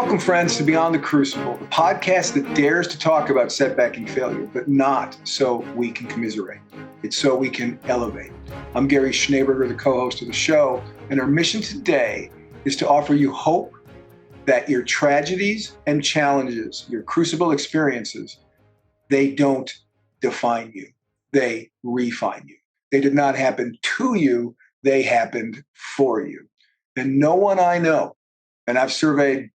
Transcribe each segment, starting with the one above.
Welcome, friends, to Beyond the Crucible, the podcast that dares to talk about setback and failure, but not so we can commiserate. It's so we can elevate. I'm Gary Schneeberger, the co-host of the show, and our mission today is to offer you hope that your tragedies and challenges, your crucible experiences, they don't define you. They refine you. They did not happen to you. They happened for you. And no one I know, and I've surveyed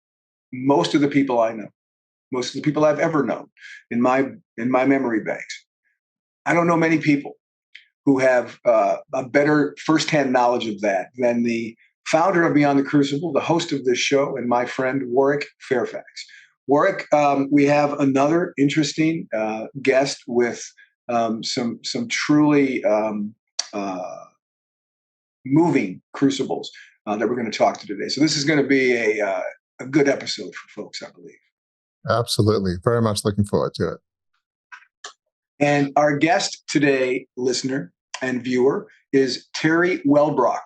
most of the people I know, most of the people I've ever known in my memory banks, I don't know many people who have a better firsthand knowledge of that than the founder of Beyond the Crucible, the host of this show, and my friend Warwick Fairfax. Warwick, we have another interesting guest with some truly moving crucibles that we're going to talk to today. So this is going to be a good episode for folks, I believe. Absolutely. Very much looking forward to it. And our guest today, listener and viewer, is Teri Wellbrock.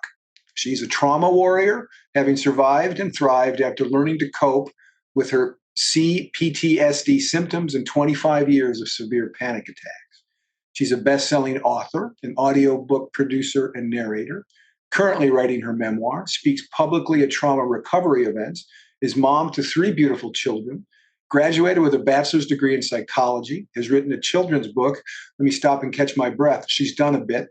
She's a trauma warrior, having survived and thrived after learning to cope with her CPTSD symptoms and 25 years of severe panic attacks. She's a best-selling author, an audiobook producer and narrator, currently writing her memoir, speaks publicly at trauma recovery events, is mom to 3 beautiful children, graduated with a bachelor's degree in psychology, has written a children's book. Let me stop and catch my breath. She's done a bit.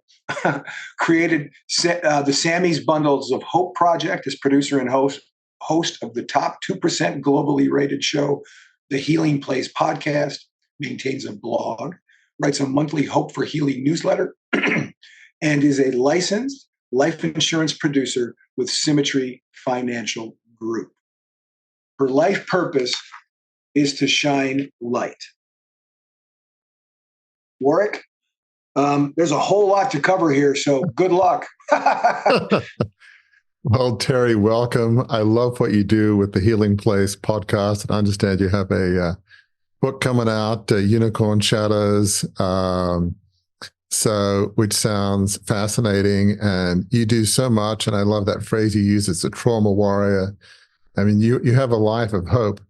Created the Sammy's Bundles of Hope Project as producer and host of the top 2% globally rated show, The Healing Place podcast, maintains a blog, writes a monthly Hope for Healing newsletter, and is a licensed life insurance producer with Symmetry Financial Group. Her life purpose is to shine light. Warwick, there's a whole lot to cover here, so good luck. Well, Teri, welcome. I love what you do with the Healing Place podcast, and I understand you have a book coming out, Unicorn Shadows, which sounds fascinating, and you do so much, and I love that phrase you use, it's a trauma warrior. I mean, you have a life of hope,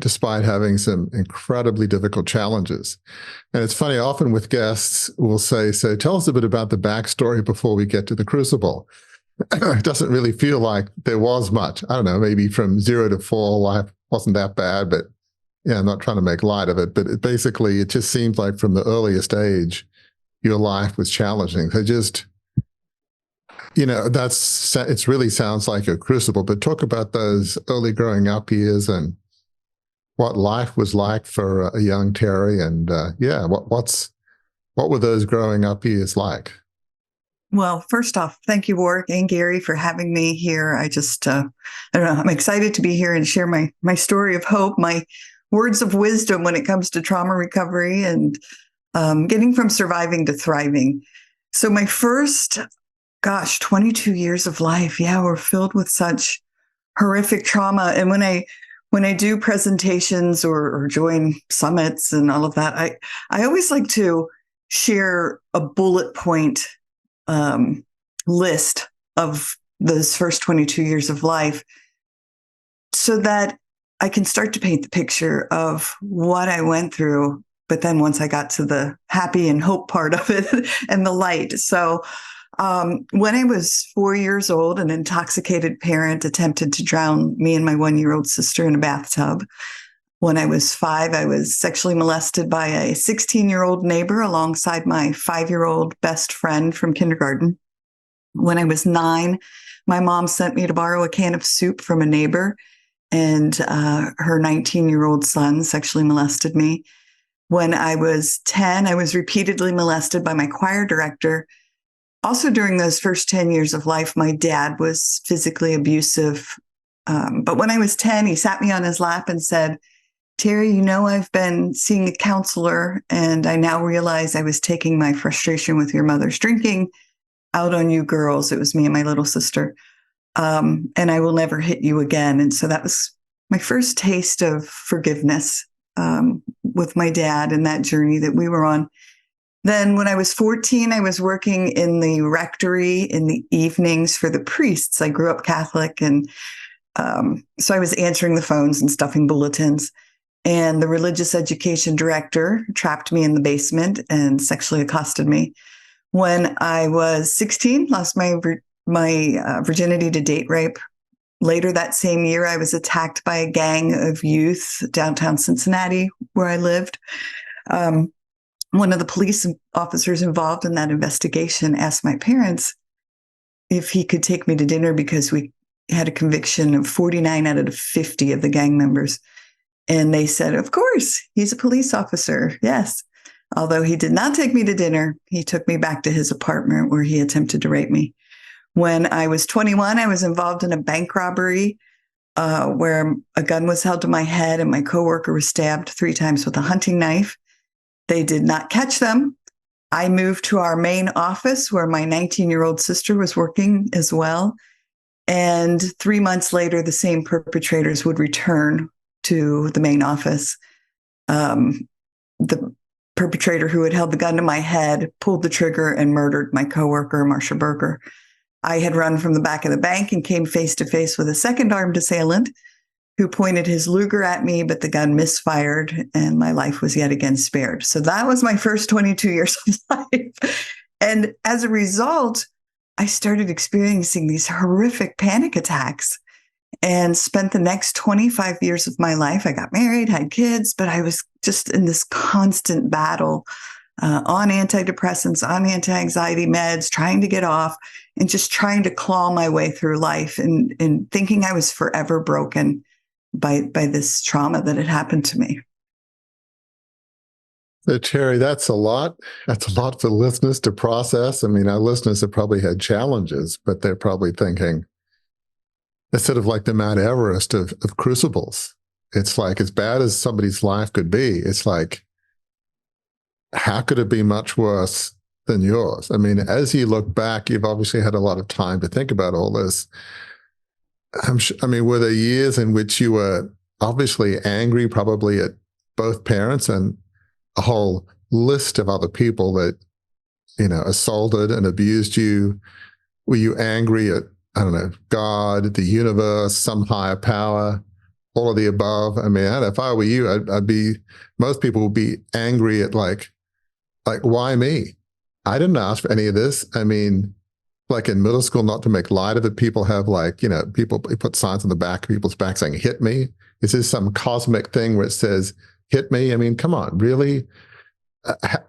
despite having some incredibly difficult challenges. And it's funny, often with guests, we'll say, so tell us a bit about the backstory before we get to the crucible. It doesn't really feel like there was much. I don't know, maybe from 0 to 4, life wasn't that bad, but yeah, I'm not trying to make light of it, but it just seems like from the earliest age, your life was challenging. So just, it really sounds like a crucible, but talk about those early growing up years and what life was like for a young Teri. And what were those growing up years like? Well, first off, thank you, Warwick and Gary, for having me here. I just, I don't know, I'm excited to be here and share my story of hope, my words of wisdom when it comes to trauma recovery and getting from surviving to thriving. So my first, 22 years of life, were filled with such horrific trauma. And when I do presentations or join summits and all of that, I always like to share a bullet point list of those first 22 years of life so that I can start to paint the picture of what I went through. But then once I got to the happy and hope part of it and the light. So when I was 4 years old, an intoxicated parent attempted to drown me and my 1-year-old sister in a bathtub. When I was 5, I was sexually molested by a 16-year-old neighbor alongside my 5-year-old best friend from kindergarten. When I was 9, my mom sent me to borrow a can of soup from a neighbor, and her 19-year-old son sexually molested me. When I was 10, I was repeatedly molested by my choir director. Also, during those first 10 years of life, my dad was physically abusive. But when I was 10, he sat me on his lap and said, Teri, I've been seeing a counselor, and I now realize I was taking my frustration with your mother's drinking out on you girls. It was me and my little sister. And I will never hit you again. And so that was my first taste of forgiveness with my dad and that journey that we were on. Then when I was 14, I was working in the rectory in the evenings for the priests. I grew up Catholic, and So I was answering the phones and stuffing bulletins. And the religious education director trapped me in the basement and sexually accosted me. When I was 16, lost my virginity to date rape. Later that same year, I was attacked by a gang of youth downtown Cincinnati, where I lived. One of the police officers involved in that investigation asked my parents if he could take me to dinner because we had a conviction of 49 out of 50 of the gang members. And they said, of course, he's a police officer. Yes. Although he did not take me to dinner, he took me back to his apartment where he attempted to rape me. When I was 21, I was involved in a bank robbery where a gun was held to my head and my coworker was stabbed 3 times with a hunting knife. They did not catch them. I moved to our main office where my 19-year-old sister was working as well. And 3 months later, the same perpetrators would return to the main office. The perpetrator who had held the gun to my head pulled the trigger and murdered my coworker, Marcia Berger. I had run from the back of the bank and came face to face with a second armed assailant who pointed his Luger at me, but the gun misfired and my life was yet again spared. So that was my first 22 years of life. And as a result, I started experiencing these horrific panic attacks and spent the next 25 years of my life. I got married, had kids, but I was just in this constant battle on antidepressants, on anti-anxiety meds, trying to get off and just trying to claw my way through life and thinking I was forever broken by this trauma that had happened to me. So, Teri, that's a lot. That's a lot for listeners to process. I mean, our listeners have probably had challenges, but they're probably thinking, it's sort of like the Mount Everest of crucibles. It's like, as bad as somebody's life could be, it's like, how could it be much worse than yours? I mean, as you look back, you've obviously had a lot of time to think about all this. I mean, were there years in which you were obviously angry, probably at both parents and a whole list of other people that, assaulted and abused you? Were you angry at, I don't know, God, the universe, some higher power, all of the above? I mean, if I were you, I'd be, most people would be angry at like, why me? I didn't ask for any of this. I mean, like in middle school, not to make light of it, people have people put signs on the back of people's back saying, hit me. Is this some cosmic thing where it says, hit me? I mean, come on, really?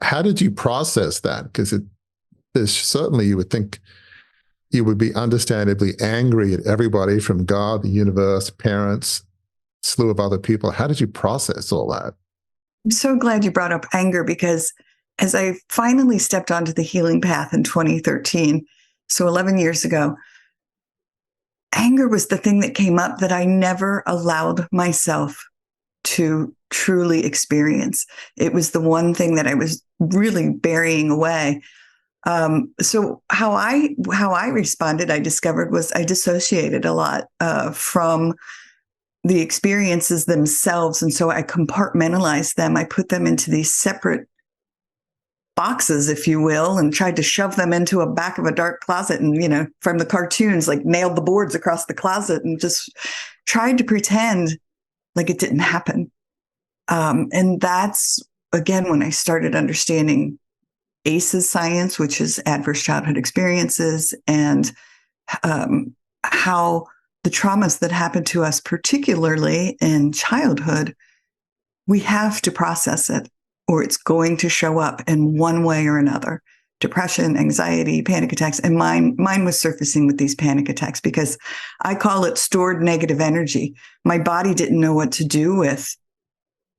How did you process that? Because there's certainly, you would think you would be understandably angry at everybody from God, the universe, parents, slew of other people. How did you process all that? I'm so glad you brought up anger because as I finally stepped onto the healing path in 2013, so 11 years ago, anger was the thing that came up that I never allowed myself to truly experience. It was the one thing that I was really burying away. So how I responded, I discovered, was I dissociated a lot from the experiences themselves. And so I compartmentalized them. I put them into these separate boxes, if you will, and tried to shove them into a back of a dark closet and, from the cartoons, like nailed the boards across the closet and just tried to pretend like it didn't happen. And that's, again, when I started understanding ACEs science, which is adverse childhood experiences, and how the traumas that happen to us, particularly in childhood, we have to process it, or it's going to show up in one way or another. Depression, anxiety, panic attacks. And mine was surfacing with these panic attacks because I call it stored negative energy. My body didn't know what to do with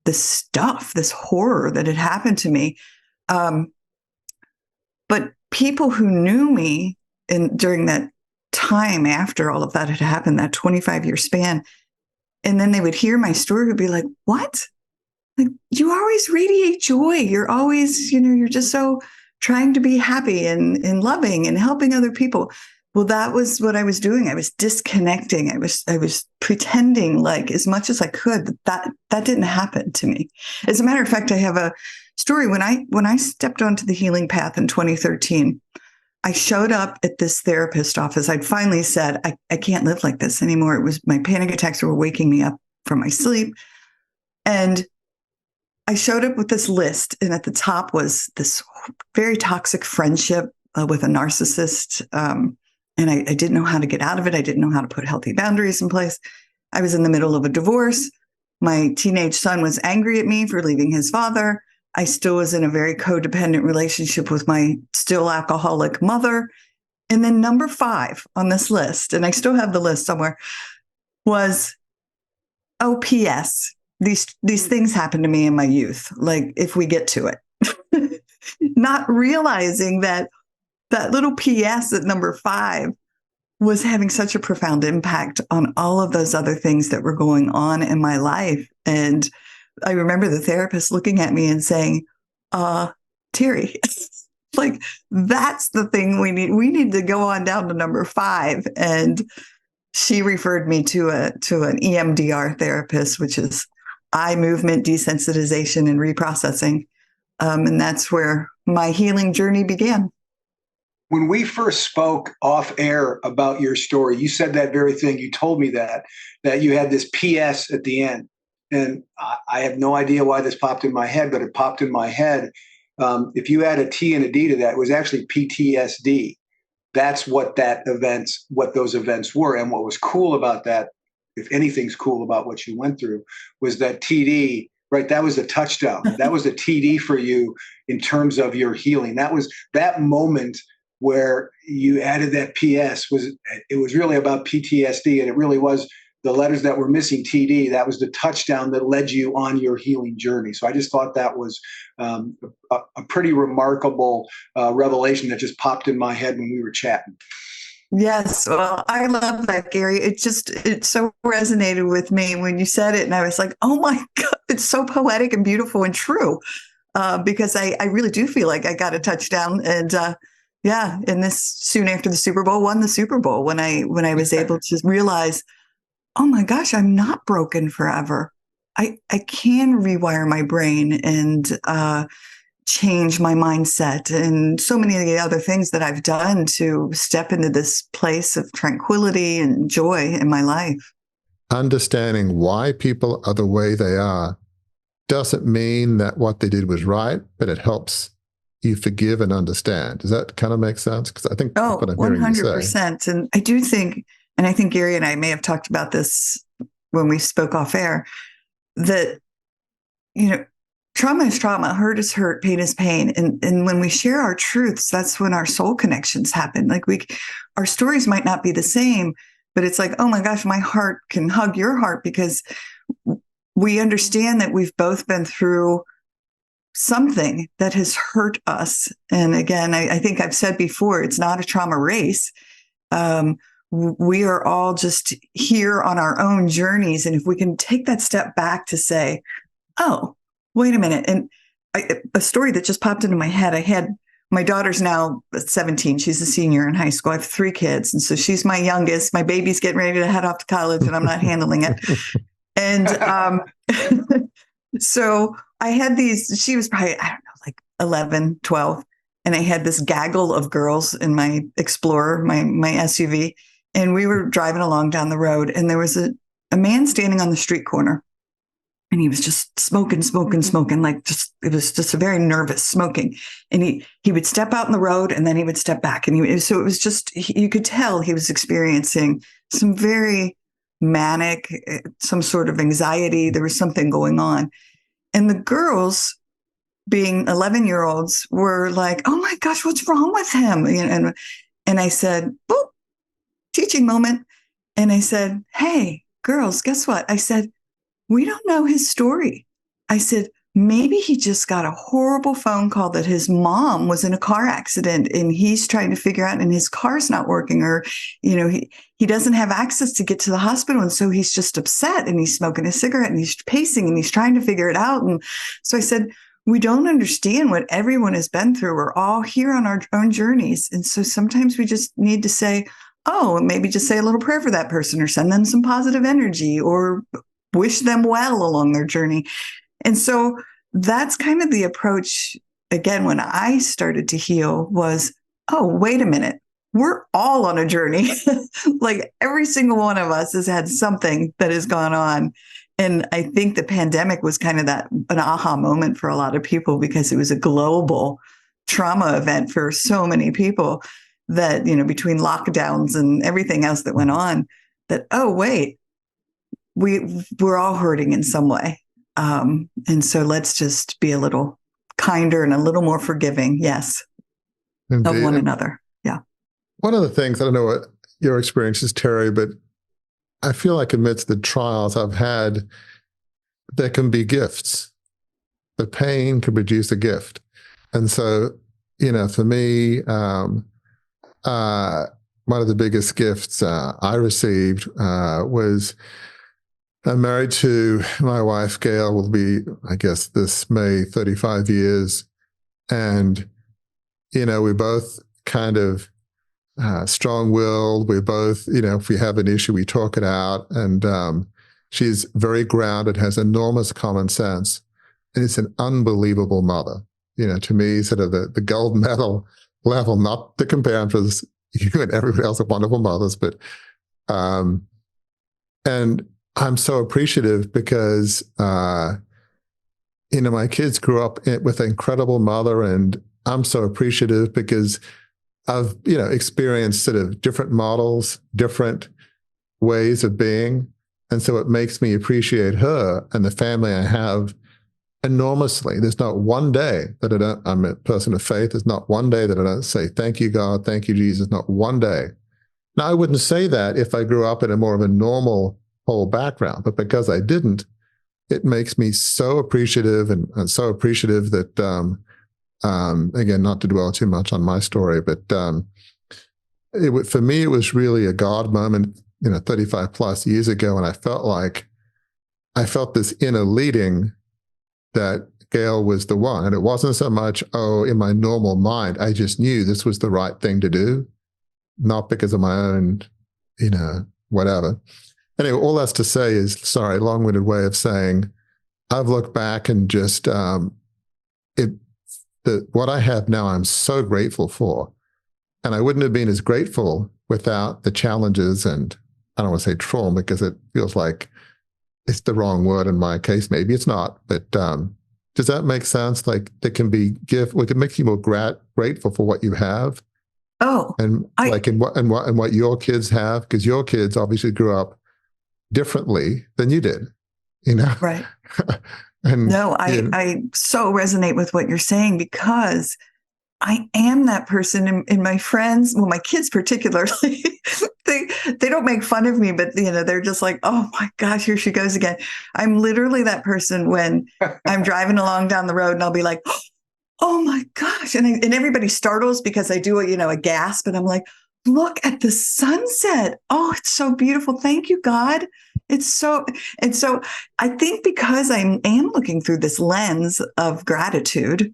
this stuff, this horror that had happened to me. But people who knew me during that time after all of that had happened, that 25-year span, and then they would hear my story, would be like, what? Like, you always radiate joy. You're always, you're just so trying to be happy and loving and helping other people. Well, that was what I was doing. I was disconnecting. I was pretending, like, as much as I could, that didn't happen to me. As a matter of fact, I have a story. When I stepped onto the healing path in 2013, I showed up at this therapist office. I'd finally said, I can't live like this anymore. It was my panic attacks were waking me up from my sleep. And I showed up with this list. And at the top was this very toxic friendship with a narcissist. And I didn't know how to get out of it. I didn't know how to put healthy boundaries in place. I was in the middle of a divorce. My teenage son was angry at me for leaving his father. I still was in a very codependent relationship with my still alcoholic mother. And then number 5 on this list, and I still have the list somewhere, was, oh, P.S. These things happened to me in my youth, like if we get to it. Not realizing that little P.S. at number 5 was having such a profound impact on all of those other things that were going on in my life. And I remember the therapist looking at me and saying, Teri, like, that's the thing we need. We need to go on down to number 5. And she referred me to an EMDR therapist, which is eye movement desensitization and reprocessing. And that's where my healing journey began. When we first spoke off air about your story, you said that very thing. You told me that you had this PS at the end. And I have no idea why this popped in my head, but it popped in my head. If you add a T and a D to that, it was actually PTSD. That's what those events were. And what was cool about that, if anything's cool about what you went through, was that TD, right? That was a touchdown. That was a TD for you in terms of your healing. That was that moment where you added that PS. It was really about PTSD, and it really was the letters that were missing, TD. That was the touchdown that led you on your healing journey. So I just thought that was a pretty remarkable revelation that just popped in my head when we were chatting. Yes. Well, I love that, Gary. It so resonated with me when you said it. And I was like, oh my God, it's so poetic and beautiful and true. Because I really do feel like I got a touchdown. And and this soon after the Super Bowl, won the Super Bowl when I was able to realize, oh my gosh, I'm not broken forever. I can rewire my brain and change my mindset and so many of the other things that I've done to step into this place of tranquility and joy in my life. Understanding why people are the way they are doesn't mean that what they did was right, but it helps you forgive and understand. Does that kind of make sense? Because I think that's what I'm hearing you say. 100%. And I do think, and I think Gary and I may have talked about this when we spoke off air, that, trauma is trauma, hurt is hurt, pain is pain. And when we share our truths, that's when our soul connections happen. Like our stories might not be the same, but it's like, oh my gosh, my heart can hug your heart because we understand that we've both been through something that has hurt us. And again, I think I've said before, it's not a trauma race. We are all just here on our own journeys. And if we can take that step back to say, oh, wait a minute. And a story that just popped into my head, my daughter's now 17. She's a senior in high school. I have 3 kids. And so she's my youngest. My baby's getting ready to head off to college and I'm not handling it. And so I had she was probably, I don't know, like 11, 12. And I had this gaggle of girls in my Explorer, my SUV. And we were driving along down the road and there was a man standing on the street corner. And he was just smoking, like it was just a very nervous smoking. And he would step out in the road and then he would step back. And so it was just, you could tell he was experiencing some very manic, some sort of anxiety. There was something going on. And the girls, being 11-year-olds, were like, oh my gosh, what's wrong with him? And I said, oh, teaching moment. And I said, hey, girls, guess what? I said, we don't know his story. I said, maybe he just got a horrible phone call that his mom was in a car accident and he's trying to figure out and his car's not working or, he doesn't have access to get to the hospital. And so he's just upset and he's smoking a cigarette and he's pacing and he's trying to figure it out. And so I said, we don't understand what everyone has been through. We're all here on our own journeys. And so sometimes we just need to say, oh, maybe just say a little prayer for that person or send them some positive energy or wish them well along their journey. And so that's kind of the approach, again, when I started to heal was, oh, wait a minute. We're all on a journey. Like every single one of us has had something that has gone on. And I think the pandemic was kind of an aha moment for a lot of people because it was a global trauma event for so many people that, between lockdowns and everything else that went on, that, oh, wait, we're all hurting in some way. And so let's just be a little kinder and a little more forgiving. Yes. Indeed. Of one another. Yeah. One of the things, I don't know what your experience is, Teri, but I feel like amidst the trials I've had, there can be gifts. The pain can produce a gift. And so, for me, one of the biggest gifts I received was I'm married to my wife, Gail, will be, I guess, this May, 35 years. And, we both kind of strong-willed. We both, if we have an issue, we talk it out. And she's very grounded, has enormous common sense, and it's an unbelievable mother. To me, sort of the gold medal level, not to compare with you and everybody else are wonderful mothers, but and I'm so appreciative because my kids grew up with an incredible mother, and I'm so appreciative because I've, experienced sort of different models, different ways of being. And so it makes me appreciate her and the family I have enormously. There's not one day that I'm a person of faith. There's not one day that I don't say, thank you, God, thank you, Jesus, not one day. Now, I wouldn't say that if I grew up in a more of a normal whole background, but because I didn't, it makes me so appreciative and so appreciative that, again, not to dwell too much on my story, but for me, it was really a God moment, 35 plus years ago. And I felt this inner leading that Gail was the one. And it wasn't so much, in my normal mind, I just knew this was the right thing to do, not because of my own, whatever. Anyway, all that's to say is, sorry, long-winded way of saying, I've looked back and just, what I have now, I'm so grateful for. And I wouldn't have been as grateful without the challenges, and I don't want to say trauma because it feels like it's the wrong word in my case. Maybe it's not, but does that make sense? Like there can be it makes you more grateful for what you have. Oh, and what your kids have, because your kids obviously grew up differently than you did, Right. And no, I so resonate with what you're saying because I am that person in my friends, well, my kids particularly, they don't make fun of me, but they're just like, oh my gosh, here she goes again. I'm literally that person when I'm driving along down the road and I'll be like, oh my gosh. And everybody startles because I do a gasp and I'm like, look at the sunset. Oh, it's so beautiful. Thank you, God. It's so, and so I think because I am looking through this lens of gratitude,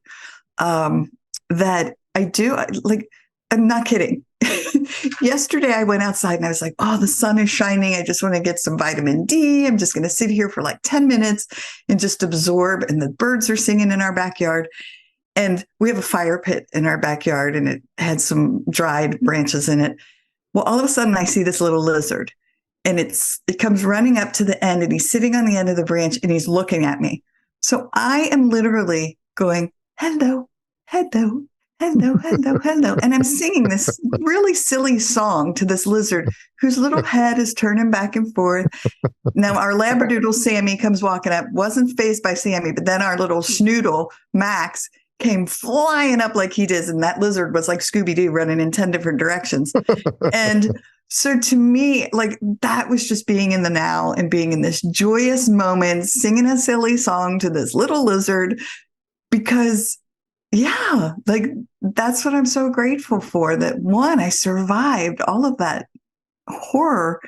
that I do, like, I'm not kidding. Yesterday I went outside and I was like, oh, the sun is shining. I just want to get some vitamin D. I'm just going to sit here for like 10 minutes and just absorb. And the birds are singing in our backyard. And we have a fire pit in our backyard and it had some dried branches in it. Well, all of a sudden I see this little lizard and it comes running up to the end and he's sitting on the end of the branch and he's looking at me. So I am literally going, hello, hello, hello, hello, hello. And I'm singing this really silly song to this lizard whose little head is turning back and forth. Now, our Labradoodle, Sammy, comes walking up, wasn't fazed by Sammy, but then our little schnoodle, Max, came flying up like he did. And that lizard was like Scooby-Doo running in 10 different directions. And so to me, like that was just being in the now and being in this joyous moment, singing a silly song to this little lizard because yeah, like that's what I'm so grateful for, that one, I survived all of that horror.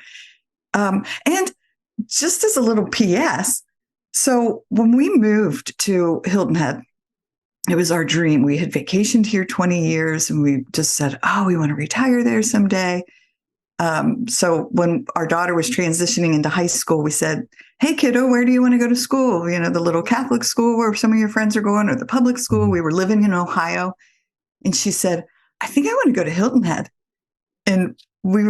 And just as a little PS, so when we moved to Hilton Head, it was our dream. We had vacationed here 20 years and we just said, oh, we want to retire there someday. So when our daughter was transitioning into high school, we said, hey, kiddo, where do you want to go to school? The little Catholic school where some of your friends are going or the public school. We were living in Ohio. And she said, I think I want to go to Hilton Head. And we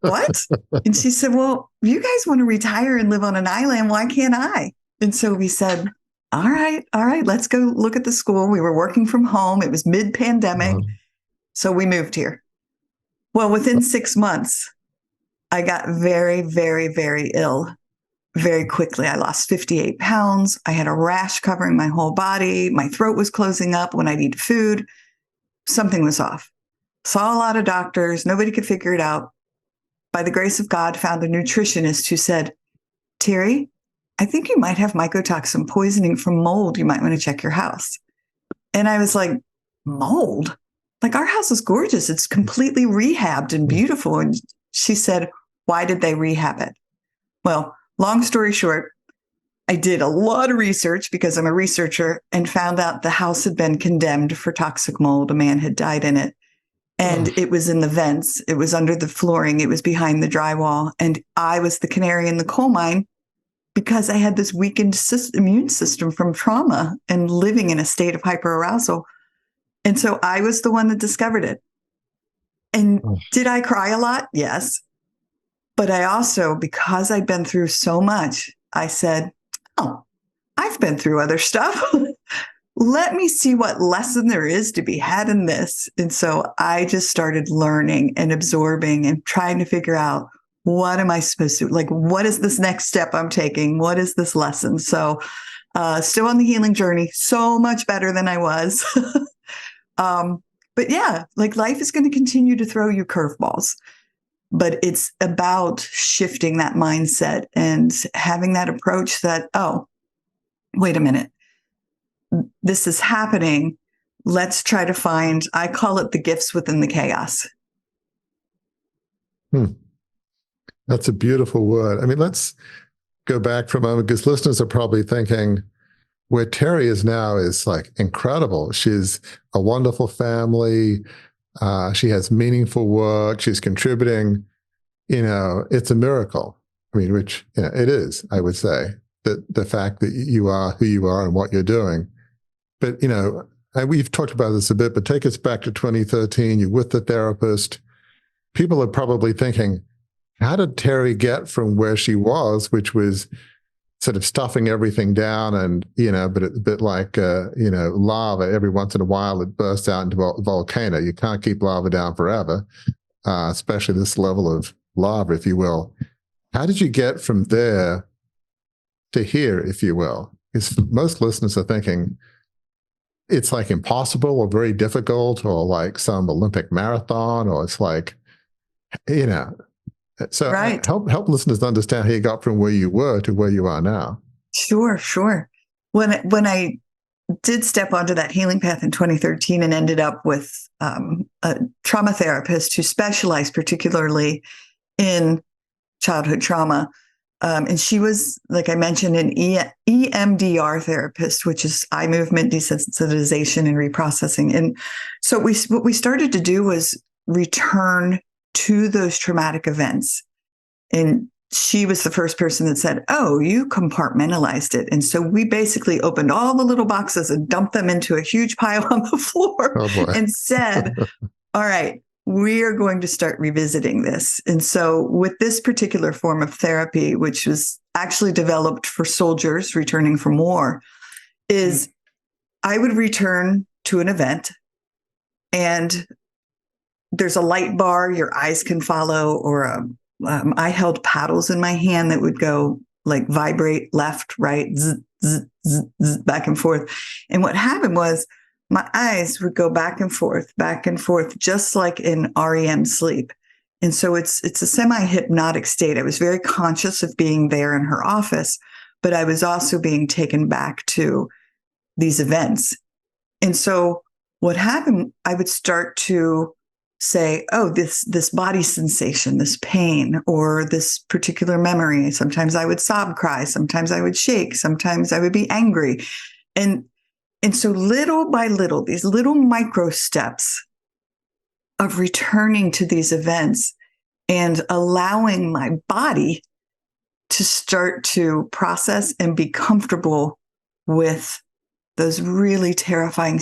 what? And she said, well, you guys want to retire and live on an island. Why can't I? And so we said, all right, let's go look at the school. We were working from home. It was mid-pandemic. So we moved here. Well, within 6 months, I got very, very, very ill very quickly. I lost 58 pounds. I had a rash covering my whole body. My throat was closing up when I'd eat food. Something was off. Saw a lot of doctors. Nobody could figure it out. By the grace of God, found a nutritionist who said, Teri, I think you might have mycotoxin poisoning from mold. You might want to check your house. And I was like, mold? Like, our house is gorgeous. It's completely rehabbed and beautiful. And she said, why did they rehab it? Well, long story short, I did a lot of research because I'm a researcher and found out the house had been condemned for toxic mold. A man had died in it. And it was in the vents. It was under the flooring. It was behind the drywall. And I was the canary in the coal mine because I had this weakened immune system from trauma and living in a state of hyperarousal. And so I was the one that discovered it. And did I cry a lot? Yes. But I also, because I'd been through so much, I said, oh, I've been through other stuff. Let me see what lesson there is to be had in this. And so I just started learning and absorbing and trying to figure out, what am I supposed to, like, what is this next step I'm taking? What is this lesson? So still on the healing journey, so much better than I was. But yeah, like, life is going to continue to throw you curveballs, but it's about shifting that mindset and having that approach that, oh, wait a minute. This is happening. Let's try to find, I call it the gifts within the chaos. That's a beautiful word. I mean, let's go back for a moment, because listeners are probably thinking, where Teri is now is like incredible. She's a wonderful family. She has meaningful work. She's contributing. It's a miracle. I mean, which it is, I would say, that the fact that you are who you are and what you're doing. But, we've talked about this a bit, but take us back to 2013. You're with the therapist. People are probably thinking, how did Teri get from where she was, which was sort of stuffing everything down and, but a bit like, lava. Every once in a while, it bursts out into a volcano. You can't keep lava down forever, especially this level of lava, if you will. How did you get from there to here, if you will? Because most listeners are thinking it's like impossible or very difficult or like some Olympic marathon, or it's like, so right. help listeners understand how you got from where you were to where you are now. Sure. When I did step onto that healing path in 2013 and ended up with a trauma therapist who specialized particularly in childhood trauma. And she was, like I mentioned, an EMDR therapist, which is eye movement desensitization and reprocessing. And so what we started to do was return to those traumatic events. And she was the first person that said, oh, you compartmentalized it. And so we basically opened all the little boxes and dumped them into a huge pile on the floor and said, all right, we are going to start revisiting this. And so with this particular form of therapy, which was actually developed for soldiers returning from war, is I would return to an event and there's a light bar your eyes can follow, or I held paddles in my hand that would go like vibrate left, right, zzz, zzz, zzz, zzz, back and forth. And what happened was my eyes would go back and forth, just like in REM sleep. And so it's a semi-hypnotic state. I was very conscious of being there in her office, but I was also being taken back to these events. And so what happened, I would start to say, oh, this body sensation, this pain, or this particular memory. Sometimes I would sob cry. Sometimes I would shake. Sometimes I would be angry. And so little by little, these little micro steps of returning to these events and allowing my body to start to process and be comfortable with those really terrifying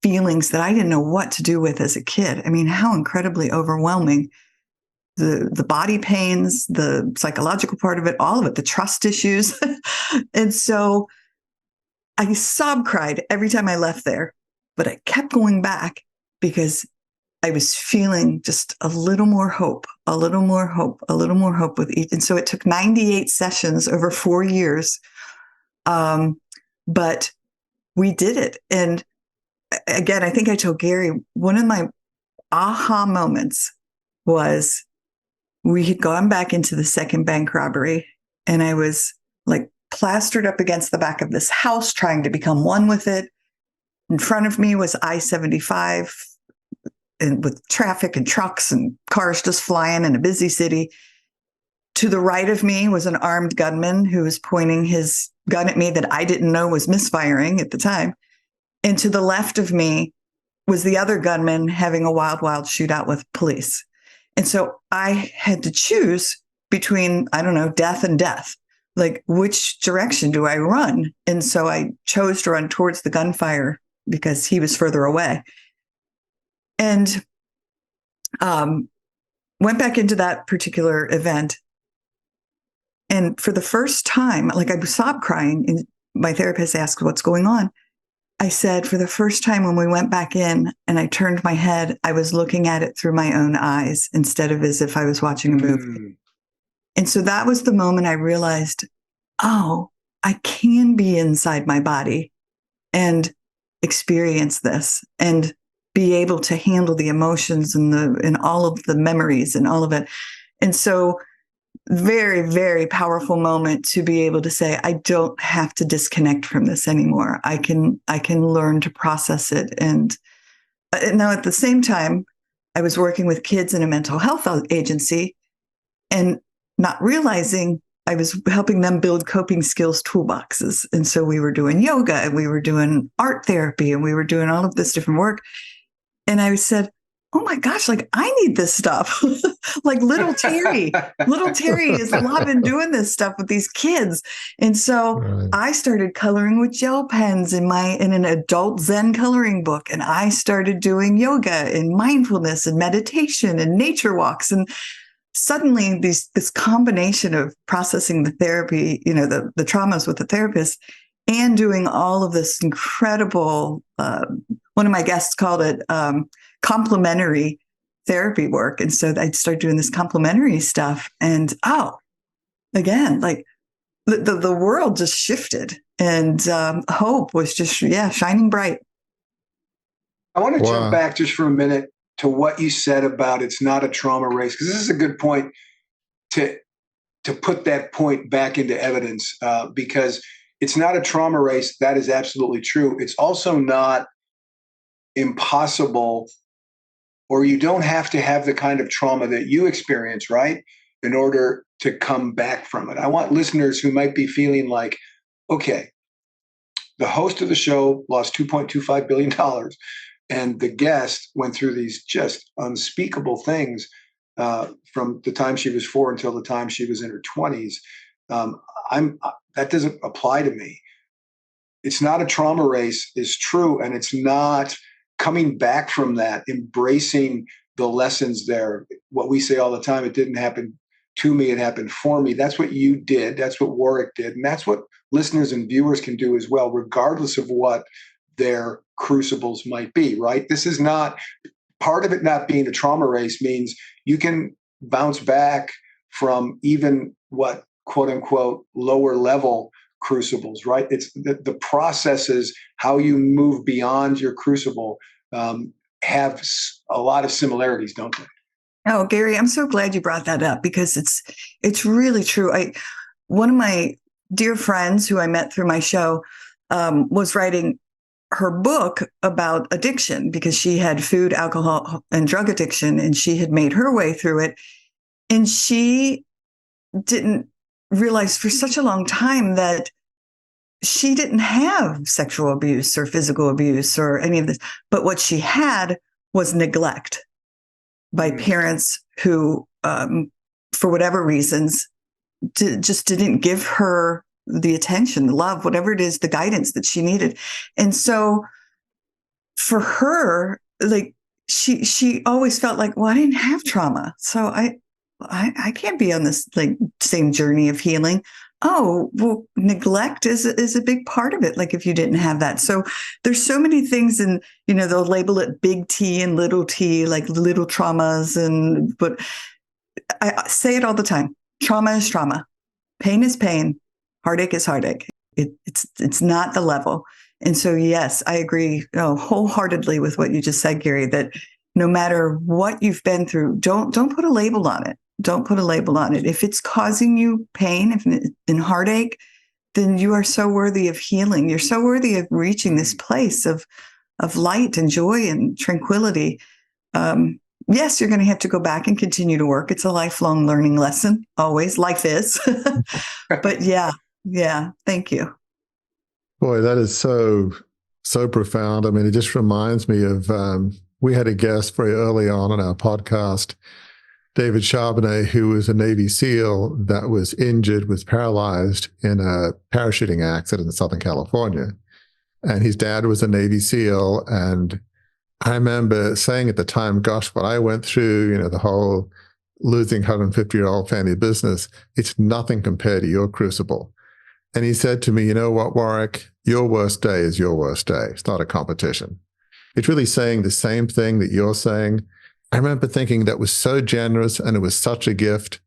feelings that I didn't know what to do with as a kid. I mean, how incredibly overwhelming. The body pains, the psychological part of it, all of it, the trust issues. And so I sob cried every time I left there, but I kept going back because I was feeling just a little more hope, a little more hope, a little more hope with each. And so it took 98 sessions over 4 years. But we did it. And again, I think I told Gary, one of my aha moments was we had gone back into the second bank robbery, and I was like plastered up against the back of this house, trying to become one with it. In front of me was I-75, and with traffic and trucks and cars just flying in a busy city. To the right of me was an armed gunman who was pointing his gun at me that I didn't know was misfiring at the time. And to the left of me was the other gunman having a wild, wild shootout with police. And so I had to choose between, I don't know, death and death. Like, which direction do I run? And so I chose to run towards the gunfire because he was further away. And went back into that particular event. And for the first time, like I was sob crying, and my therapist asked, "What's going on?" I said, for the first time when we went back in and I turned my head, I was looking at it through my own eyes instead of as if I was watching a movie. And so that was the moment I realized, oh, I can be inside my body and experience this and be able to handle the emotions and all of the memories and all of it. And so very, very powerful moment to be able to say, I don't have to disconnect from this anymore. I can learn to process it. And now at the same time, I was working with kids in a mental health agency and not realizing I was helping them build coping skills toolboxes. And so we were doing yoga and we were doing art therapy and we were doing all of this different work. And I said, oh my gosh, like I need this stuff. Like little Teri is loving doing this stuff with these kids. And so I started coloring with gel pens in an adult Zen coloring book. And I started doing yoga and mindfulness and meditation and nature walks. And suddenly this combination of processing the therapy, the traumas with the therapist and doing all of this incredible, one of my guests called it complementary therapy work. And so I'd start doing this complementary stuff and, again, like the world just shifted and hope was just, shining bright. I want to jump back just for a minute to what you said about it's not a trauma race, because this is a good point to put that point back into evidence, because it's not a trauma race. That is absolutely true. It's also not impossible, or you don't have to have the kind of trauma that you experience, right, in order to come back from it. I want listeners who might be feeling like, okay, the host of the show lost $2.25 billion, and the guest went through these just unspeakable things from the time she was 4 until the time she was in her 20s. That doesn't apply to me. It's not a trauma race is true, and it's not coming back from that, embracing the lessons there. What we say all the time, it didn't happen to me, it happened for me. That's what you did. That's what Warwick did. And that's what listeners and viewers can do as well, regardless of what their crucibles might be, right? This is not, part of it not being a trauma race means you can bounce back from even what, quote unquote, lower level crucibles, right? It's the processes, how you move beyond your crucible have a lot of similarities, don't they? Oh, Gary, I'm so glad you brought that up because it's really true. One of my dear friends who I met through my show was writing her book about addiction because she had food, alcohol, and drug addiction, and she had made her way through it. And she didn't realize for such a long time that she didn't have sexual abuse or physical abuse or any of this, but what she had was neglect by parents who, for whatever reasons, just didn't give her the attention, the love, whatever it is, the guidance that she needed. And so for her, like she always felt like, well, I didn't have trauma, so I can't be on this like same journey of healing. Oh, well, neglect is a big part of it. Like if you didn't have that. So there's so many things, and they'll label it big T and little T, like little traumas. But I say it all the time. Trauma is trauma. Pain is pain. Heartache is heartache. It's not the level. And so, yes, I agree wholeheartedly with what you just said, Gary, that no matter what you've been through, don't put a label on it. Don't put a label on it. If it's causing you pain and heartache, then you are so worthy of healing. You're so worthy of reaching this place of light and joy and tranquility. Yes, you're going to have to go back and continue to work. It's a lifelong learning lesson. Always, life is. But yeah. Thank you. Boy, that is so profound. I mean, it just reminds me of we had a guest very early on our podcast, David Charbonnet, who was a Navy SEAL that was injured, was paralyzed in a parachuting accident in Southern California. And his dad was a Navy SEAL. And I remember saying at the time, gosh, what I went through, the whole losing 150-year-old family business, it's nothing compared to your crucible. And he said to me, you know what, Warwick, your worst day is your worst day. It's not a competition. It's really saying the same thing that you're saying. I remember thinking that was so generous and it was such a gift.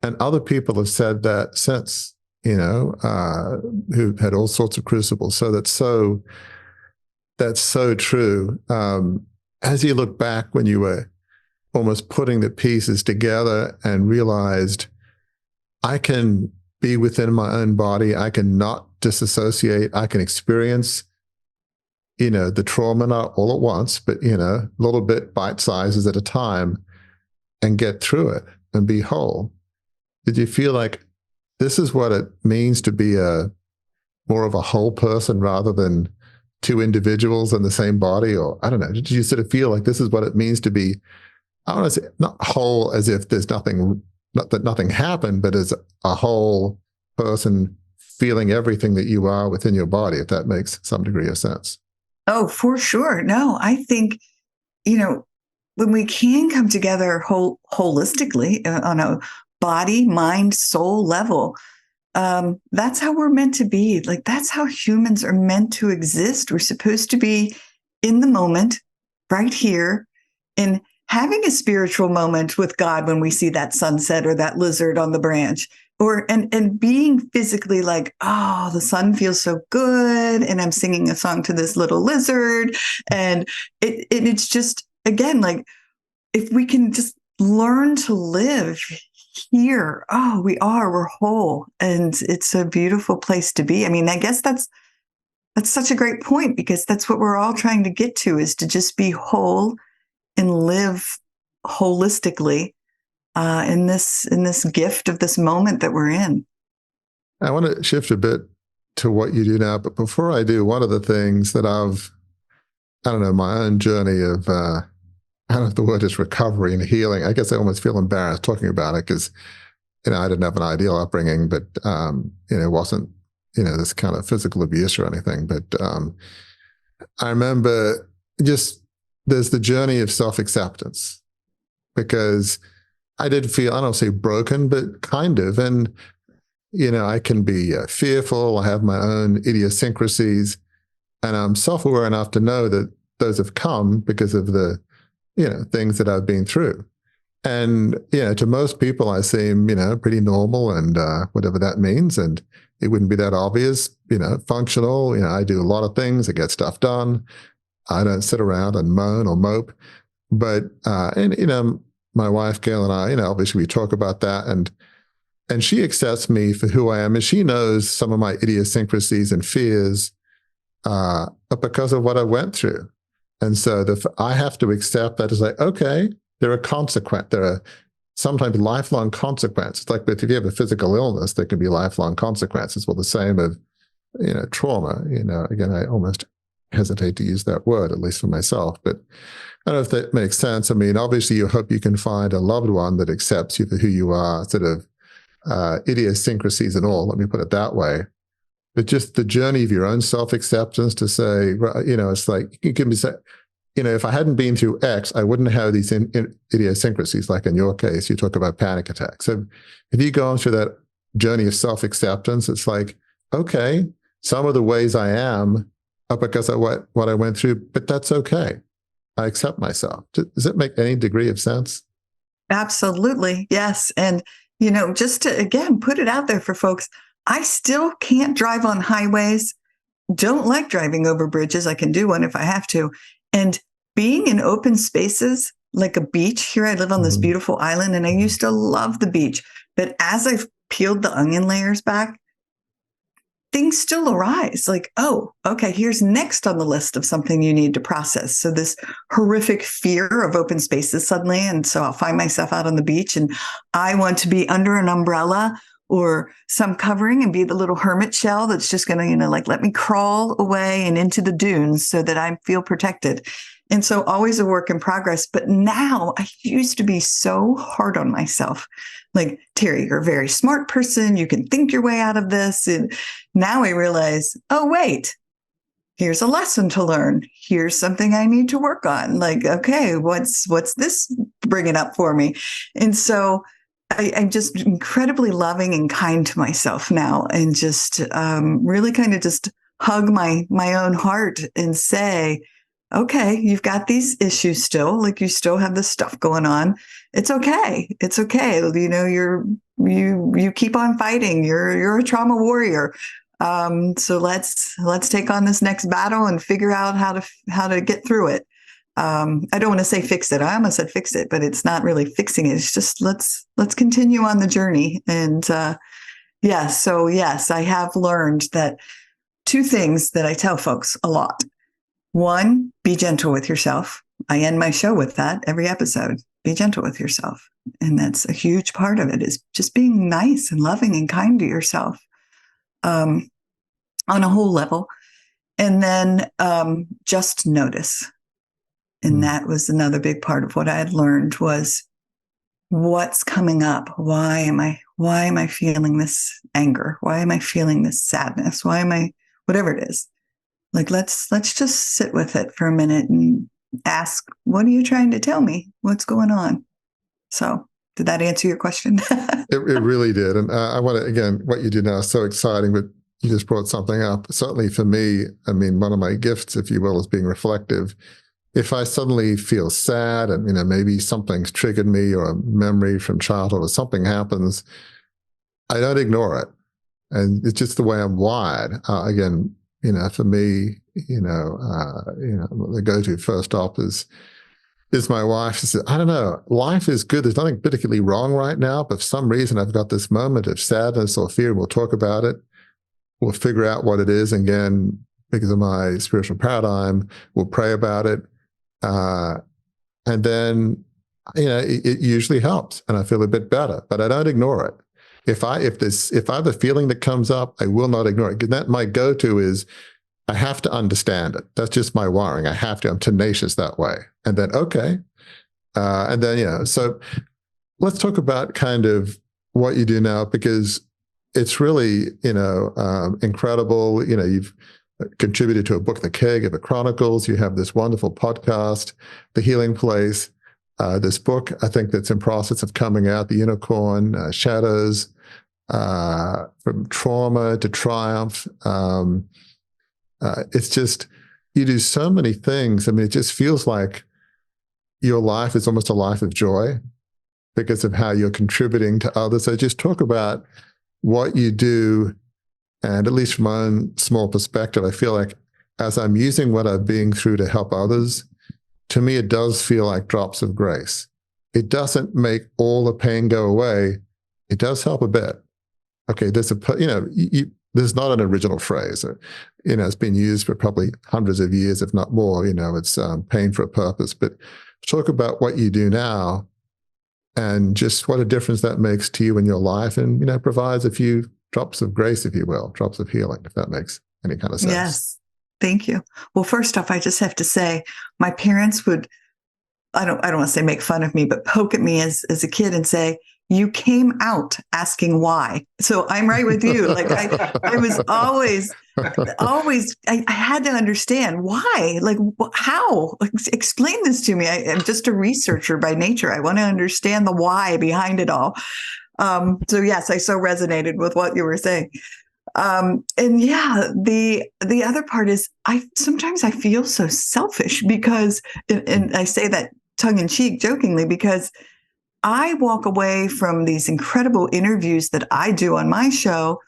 And other people have said that since, who had all sorts of crucibles. So that's so true. As you look back when you were almost putting the pieces together and realized I can be within my own body, I can not disassociate, I can experience the trauma, not all at once, but, a little bit bite sizes at a time, and get through it and be whole. Did you feel like this is what it means to be more of a whole person rather than two individuals in the same body? Or I don't know, did you sort of feel like this is what it means to be, I don't want to say not whole as if there's nothing, not that nothing happened, but as a whole person feeling everything that you are within your body, if that makes some degree of sense? Oh, for sure. No, I think, when we can come together holistically on a body, mind, soul level, that's how we're meant to be. Like, that's how humans are meant to exist. We're supposed to be in the moment, right here, and having a spiritual moment with God when we see that sunset or that lizard on the branch. And being physically like, oh, the sun feels so good, and I'm singing a song to this little lizard, and it's just, again, like, if we can just learn to live here, we're whole, and it's a beautiful place to be. I mean, I guess that's such a great point, because that's what we're all trying to get to, is to just be whole and live holistically. In this gift of this moment that we're in. I want to shift a bit to what you do now, but before I do, one of the things that my own journey of, I don't know if the word is recovery and healing. I guess I almost feel embarrassed talking about it because, I didn't have an ideal upbringing, but, it wasn't, this kind of physical abuse or anything. But I remember there's the journey of self-acceptance, because I did feel, I don't say broken, but kind of. And, I can be fearful. I have my own idiosyncrasies, and I'm self-aware enough to know that those have come because of the, things that I've been through. And, to most people, I seem, pretty normal and whatever that means. And it wouldn't be that obvious, functional. I do a lot of things. I get stuff done. I don't sit around and moan or mope. But, my wife, Gail, and I, obviously we talk about that, and she accepts me for who I am, and she knows some of my idiosyncrasies and fears because of what I went through. And so I have to accept that as like, okay, there are sometimes lifelong consequences. Like if you have a physical illness, there can be lifelong consequences. Well, the same of, trauma. Again, I almost hesitate to use that word, at least for myself, but I don't know if that makes sense. I mean, obviously you hope you can find a loved one that accepts you for who you are, sort of idiosyncrasies and all, let me put it that way. but just the journey of your own self-acceptance to say, it's like, you can be say, if I hadn't been through X, I wouldn't have these idiosyncrasies. Like in your case, you talk about panic attacks. So if you go through that journey of self-acceptance, it's like, okay, some of the ways I am are because of what I went through, but that's okay. I accept myself. Does it make any degree of sense? Absolutely. Yes. And, just to, again, put it out there for folks, I still can't drive on highways, don't like driving over bridges. I can do one if I have to. And being in open spaces like a beach, here I live on this beautiful island and I used to love the beach. But as I've peeled the onion layers back, things still arise like, oh, okay, here's next on the list of something you need to process. So this horrific fear of open spaces suddenly. And so I'll find myself out on the beach and I want to be under an umbrella or some covering and be the little hermit shell that's just going to, let me crawl away and into the dunes so that I feel protected. And so always a work in progress. But now I used to be so hard on myself. Like, Teri, you're a very smart person. You can think your way out of this. And now I realize, oh, wait, here's a lesson to learn. Here's something I need to work on. Like, okay, what's this bringing up for me? And so I'm just incredibly loving and kind to myself now, and just really kind of just hug my own heart and say, okay, you've got these issues still, like you still have this stuff going on. It's okay. It's okay. You keep on fighting. You're a trauma warrior. So let's take on this next battle and figure out how to get through it. I don't want to say fix it. I almost said fix it, but it's not really fixing it. It's just let's continue on the journey. And yes, I have learned that two things that I tell folks a lot. One, be gentle with yourself. I end my show with that every episode. Be gentle with yourself. And that's a huge part of it, is just being nice and loving and kind to yourself on a whole level. And then just notice. And that was another big part of what I had learned was, what's coming up? Why am I feeling this anger? Why am I feeling this sadness? Why am I, whatever it is? Like, let's just sit with it for a minute and ask, what are you trying to tell me? What's going on? So did that answer your question? It really did. And I want to, again, what you did now is so exciting, but you just brought something up. Certainly for me, I mean, one of my gifts, if you will, is being reflective. If I suddenly feel sad and, maybe something's triggered me or a memory from childhood or something happens, I don't ignore it. And it's just the way I'm wired. Again, for me, the go-to first stop is my wife. She said, I don't know, life is good. There's nothing particularly wrong right now, but for some reason I've got this moment of sadness or fear. We'll talk about it. We'll figure out what it is. Again, because of my spiritual paradigm, we'll pray about it. And then, it usually helps and I feel a bit better, but I don't ignore it. If I have a feeling that comes up, I will not ignore it. That my go-to is, I have to understand it. That's just my wiring. I have to. I'm tenacious that way. And then, okay. And then, so let's talk about kind of what you do now, because it's really, incredible. You've contributed to a book, The Caregiver Chronicles. You have this wonderful podcast, The Healing Place. This book, I think, that's in process of coming out, The Unicorn, Shadows, from Trauma to Triumph. It's just, you do so many things. I mean, it just feels like your life is almost a life of joy because of how you're contributing to others. So just talk about what you do. And at least from my own small perspective, I feel like as I'm using what I've been through to help others, to me, it does feel like drops of grace. It doesn't make all the pain go away. It does help a bit. Okay, there's there's not an original phrase. It's been used for probably hundreds of years, if not more. It's pain for a purpose. But talk about what you do now and just what a difference that makes to you in your life, and provides a few drops of grace, if you will, drops of healing, if that makes any kind of sense. Yes. Thank you. Well, first off, I just have to say, my parents would, I don't want to say make fun of me, but poke at me as a kid and say, you came out asking why. So I'm right with you. Like I was always, I had to understand why, like how, explain this to me. I'm just a researcher by nature. I want to understand the why behind it all. So yes, I so resonated with what you were saying. And yeah, the other part is sometimes I feel so selfish because, and I say that tongue in cheek jokingly, because I walk away from these incredible interviews that I do on my show,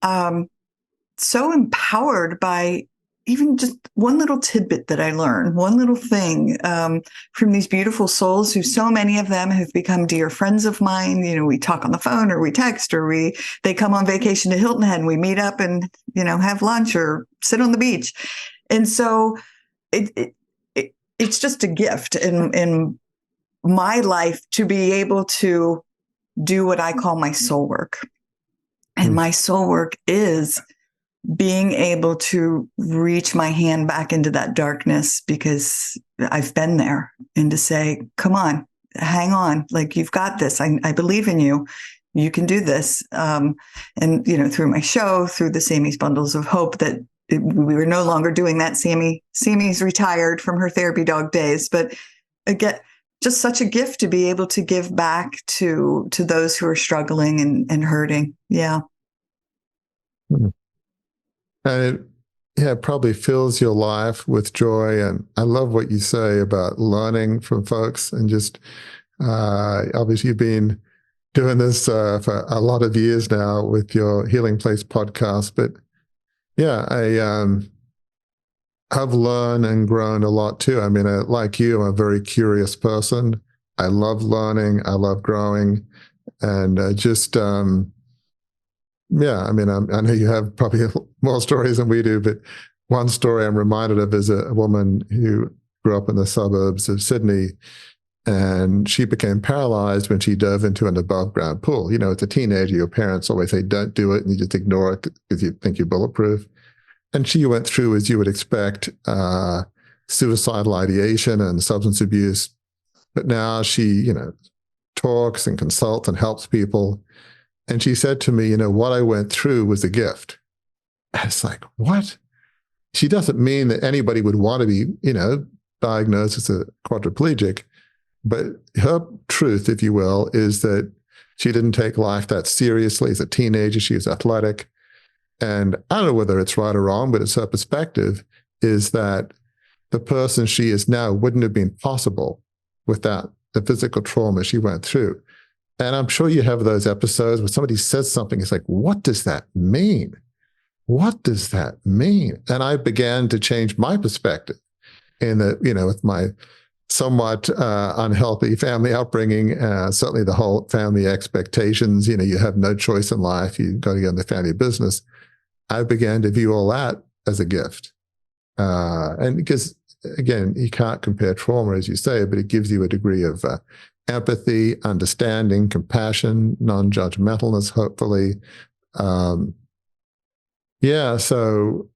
so empowered by even just one little tidbit that I learn, one little thing from these beautiful souls who so many of them have become dear friends of mine. You know, we talk on the phone or we text or they come on vacation to Hilton Head and we meet up and, you know, have lunch or sit on the beach. And so it's just a gift in my life to be able to do what I call my soul work. And my soul work is being able to reach my hand back into that darkness because I've been there, and to say, come on, hang on, like you've got this. I believe in you. You can do this. And, you know, through my show, through the Sammy's Bundles of Hope, that we were no longer doing that. Sammy's retired from her therapy dog days, but again, just such a gift to be able to give back to those who are struggling and hurting. Yeah. And it probably fills your life with joy. And I love what you say about learning from folks, and just obviously you've been doing this for a lot of years now with your Healing Place podcast. But yeah, I've learned and grown a lot too. I mean, like you, I'm a very curious person. I love learning. I love growing. And yeah, I mean, I know you have probably more stories than we do, but one story I'm reminded of is a woman who grew up in the suburbs of Sydney, and she became paralyzed when she dove into an above-ground pool. You know, as a teenager, your parents always say, don't do it, and you just ignore it because you think you're bulletproof. And she went through, as you would expect, suicidal ideation and substance abuse. But now she, you know, talks and consults and helps people. And she said to me, you know, what I went through was a gift. And it's like, what? She doesn't mean that anybody would want to be, you know, diagnosed as a quadriplegic. But her truth, if you will, is that she didn't take life that seriously. As a teenager, she was athletic. And I don't know whether it's right or wrong, but it's her perspective, is that the person she is now wouldn't have been possible without the physical trauma she went through. And I'm sure you have those episodes where somebody says something, it's like, what does that mean? What does that mean? And I began to change my perspective in that, you know, with my somewhat unhealthy family upbringing, certainly the whole family expectations, you know, you have no choice in life, you got to get in the family business. I began to view all that as a gift. And because, again, you can't compare trauma, as you say, but it gives you a degree of empathy, understanding, compassion, non-judgmentalness, hopefully. Yeah, so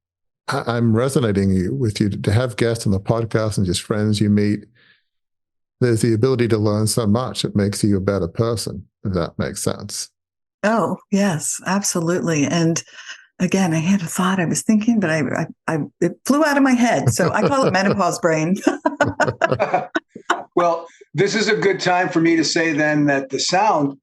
I'm resonating with you to have guests on the podcast and just friends you meet. There's the ability to learn so much. It makes you a better person, if that makes sense. Oh, yes, absolutely. And again, I had a thought I was thinking, but it flew out of my head. So I call it menopause brain. Well, this is a good time for me to say then that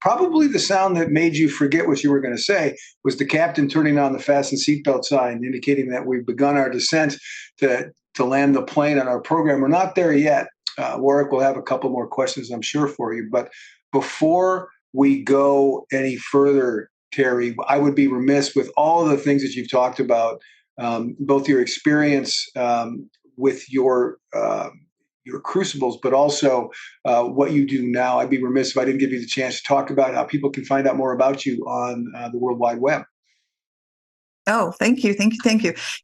probably the sound that made you forget what you were going to say, was the captain turning on the fasten seatbelt sign, indicating that we've begun our descent to land the plane on our program. We're not there yet. Warwick will have a couple more questions, I'm sure, for you. But before we go any further, Teri, I would be remiss with all of the things that you've talked about, both your experience with your crucibles, but also what you do now. I'd be remiss if I didn't give you the chance to talk about how people can find out more about you on the World Wide Web. Oh, thank you.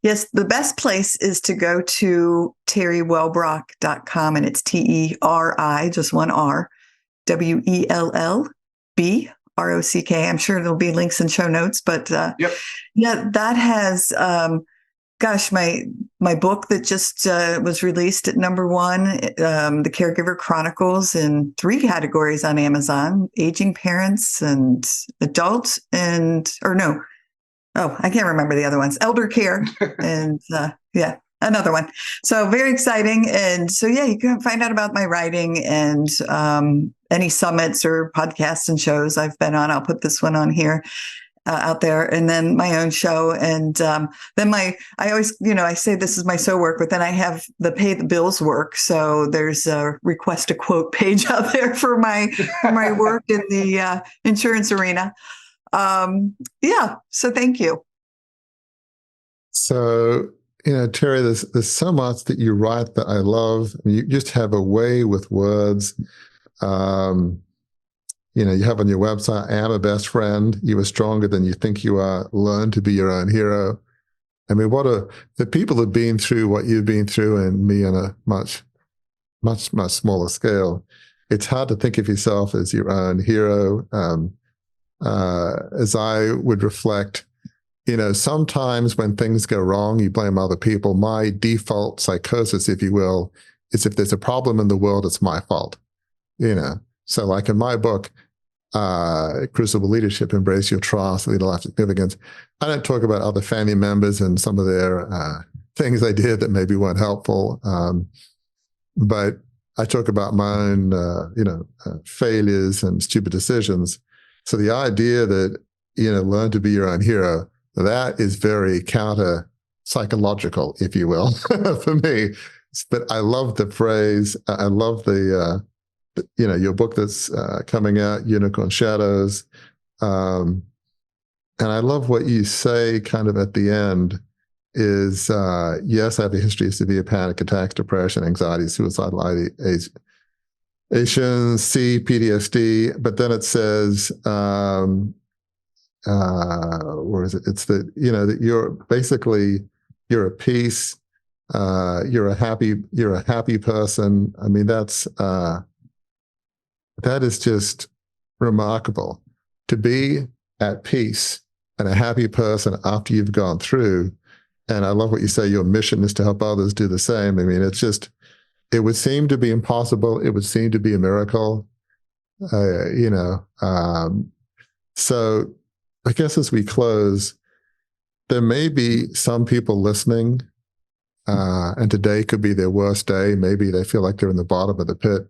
Yes, the best place is to go to teriwellbrock.com, and it's TERI, just one R, WELLBROCK. I'm sure there'll be links and show notes, but yep. Yeah, that has gosh, my book that just was released at #1, The Caregiver Chronicles, in 3 categories on Amazon: aging parents and adults, I can't remember the other ones, elder care, and another one. So very exciting. And so, you can find out about my writing and any summits or podcasts and shows I've been on. I'll put this one on here. Out there, and then my own show, and then I always, I say this is my so work, but then I have the pay the bills work. So there's a request a quote page out there for my work in the insurance arena. So thank you. So, Teri, there's so much that you write that I love. I mean, you just have a way with words. You have on your website, I am a best friend. You are stronger than you think you are. Learn to be your own hero. I mean, the people who've been through what you've been through, and me on a much, much, much smaller scale. It's hard to think of yourself as your own hero. As I would reflect, sometimes when things go wrong, you blame other people. My default psychosis, if you will, is if there's a problem in the world, it's my fault. So like in my book, Crucible Leadership, Embrace Your Trust, Lead a Life of Significance, I don't talk about other family members and some of their things they did that maybe weren't helpful. But I talk about my own, failures and stupid decisions. So the idea that, learn to be your own hero, that is very counter psychological, if you will, for me. But I love the phrase. I love your book that's coming out, Unicorn Shadows. And I love what you say kind of at the end is, yes, I have a history of severe panic attacks, depression, anxiety, suicidal ideation, PTSD. But then it says, where is it? It's that, that you're at peace. You're a happy person. I mean, that is just remarkable, to be at peace and a happy person after you've gone through. And I love what you say, your mission is to help others do the same. I mean, it would seem to be impossible. It would seem to be a miracle, So I guess as we close, there may be some people listening, and today could be their worst day. Maybe they feel like they're in the bottom of the pit.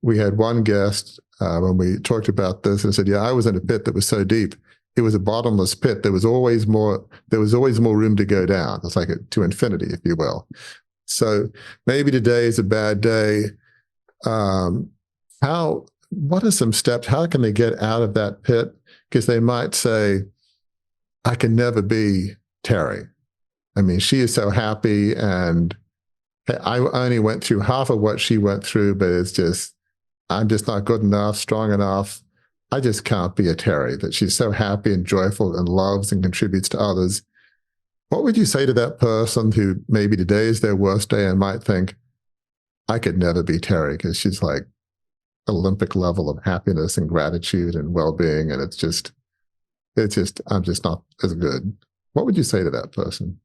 We had one guest when we talked about this and said, I was in a pit that was so deep. It was a bottomless pit. There was always more room to go down. It's like to infinity, if you will. So maybe today is a bad day. What are some steps? How can they get out of that pit? Because they might say, I can never be Teri. I mean, she is so happy, and I only went through half of what she went through, but I'm just not good enough, strong enough. I just can't be a Teri, that she's so happy and joyful and loves and contributes to others. What would you say to that person who maybe today is their worst day and might think, I could never be Teri, because she's like Olympic level of happiness and gratitude and well-being, and I'm just not as good. What would you say to that person?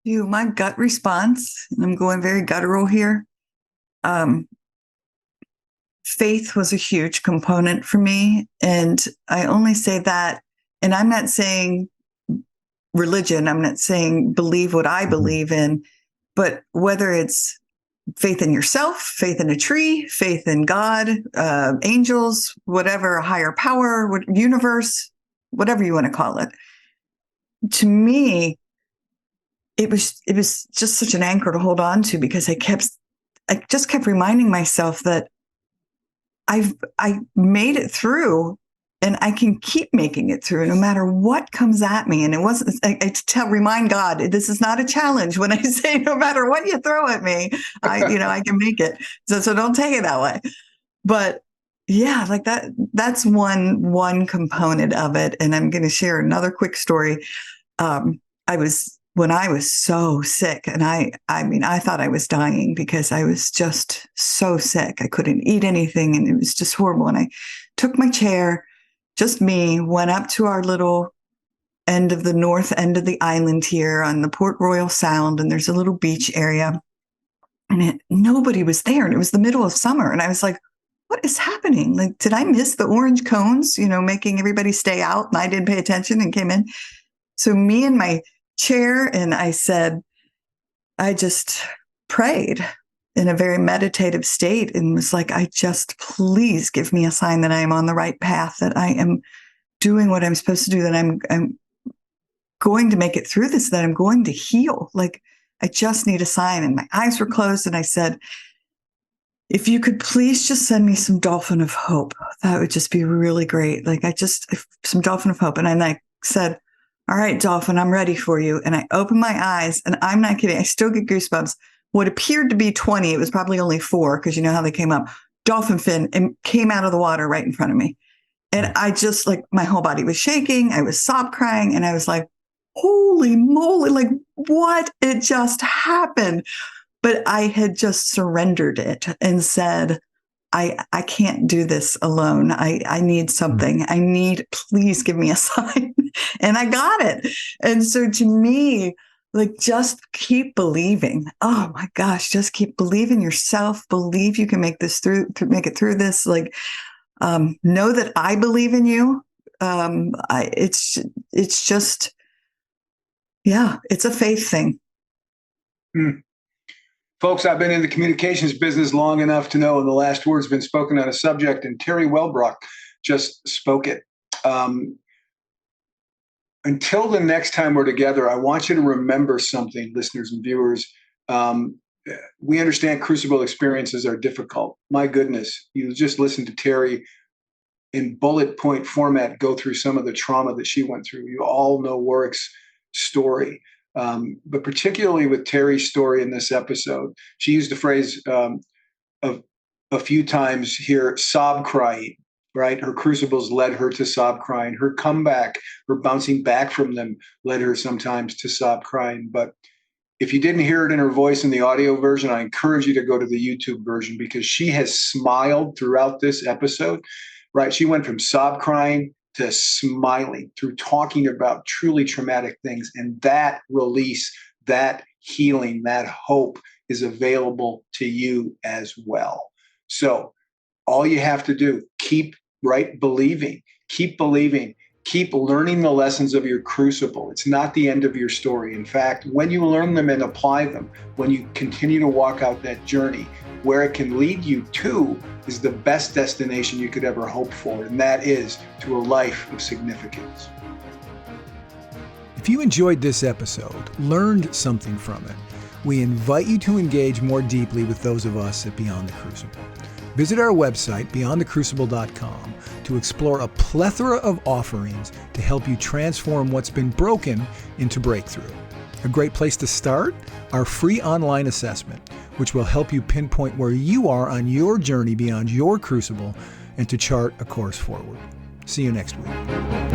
My gut response, and I'm going very guttural here. Faith was a huge component for me. And I only say that, and I'm not saying religion, I'm not saying believe what I believe in, but whether it's faith in yourself, faith in a tree, faith in God, angels, whatever, a higher power, universe, whatever you want to call it. To me, it was just such an anchor to hold on to, because I just kept reminding myself that I made it through, and I can keep making it through no matter what comes at me. And it wasn't, remind God, this is not a challenge when I say, no matter what you throw at me, I can make it. So don't take it that way. But yeah, like that's one component of it. And I'm going to share another quick story. When I was so sick, and I thought I was dying, because I was just so sick. I couldn't eat anything, and it was just horrible. And I took my chair, just me, went up to our little end of the north end of the island here on the Port Royal Sound, and there's a little beach area, and nobody was there, and it was the middle of summer, and I was like, what is happening? Like, did I miss the orange cones, making everybody stay out, and I didn't pay attention and came in? So me in my chair, and I said, I just prayed in a very meditative state and was like, please give me a sign that I am on the right path, that I am doing what I'm supposed to do, that I'm going to make it through this, that I'm going to heal. Like, I just need a sign. And my eyes were closed, and I said, if you could please just send me some dolphin of hope, that would just be really great. Like, some dolphin of hope. And I said, all right, dolphin, I'm ready for you. And I opened my eyes, and I'm not kidding, I still get goosebumps. What appeared to be 20, it was probably only 4, because you know how they came up, dolphin fin, and came out of the water right in front of me. And I just, like, my whole body was shaking. I was sob crying, and I was like, holy moly, like, what? It just happened. But I had just surrendered it and said, I can't do this alone. I need something. Please give me a sign. And I got it. And so to me, like, just keep believing. Oh my gosh, just keep believing yourself. Believe you can make it through this. Like, know that I believe in you. It's just, yeah, it's a faith thing. Folks, I've been in the communications business long enough to know when the last word's been spoken on a subject, and Teri Wellbrock just spoke it. Until the next time we're together, I want you to remember something, listeners and viewers. We understand crucible experiences are difficult. My goodness, you just listen to Teri in bullet point format go through some of the trauma that she went through. You all know Warwick's story. But particularly with Teri's story in this episode, she used the phrase of a few times here, sob crying, right? Her crucibles led her to sob crying. Her comeback, her bouncing back from them led her sometimes to sob crying. But if you didn't hear it in her voice in the audio version, I encourage you to go to the YouTube version, because she has smiled throughout this episode, right? She went from sob crying to smiling through talking about truly traumatic things. And that release, that healing, that hope is available to you as well. So all you have to do, keep believing, keep learning the lessons of your crucible. It's not the end of your story. In fact, when you learn them and apply them, when you continue to walk out that journey, where it can lead you to is the best destination you could ever hope for, and that is to a life of significance. If you enjoyed this episode, learned something from it, we invite you to engage more deeply with those of us at Beyond the Crucible. Visit our website, beyondthecrucible.com, to explore a plethora of offerings to help you transform what's been broken into breakthrough. A great place to start? Our free online assessment, which will help you pinpoint where you are on your journey beyond your crucible and to chart a course forward. See you next week.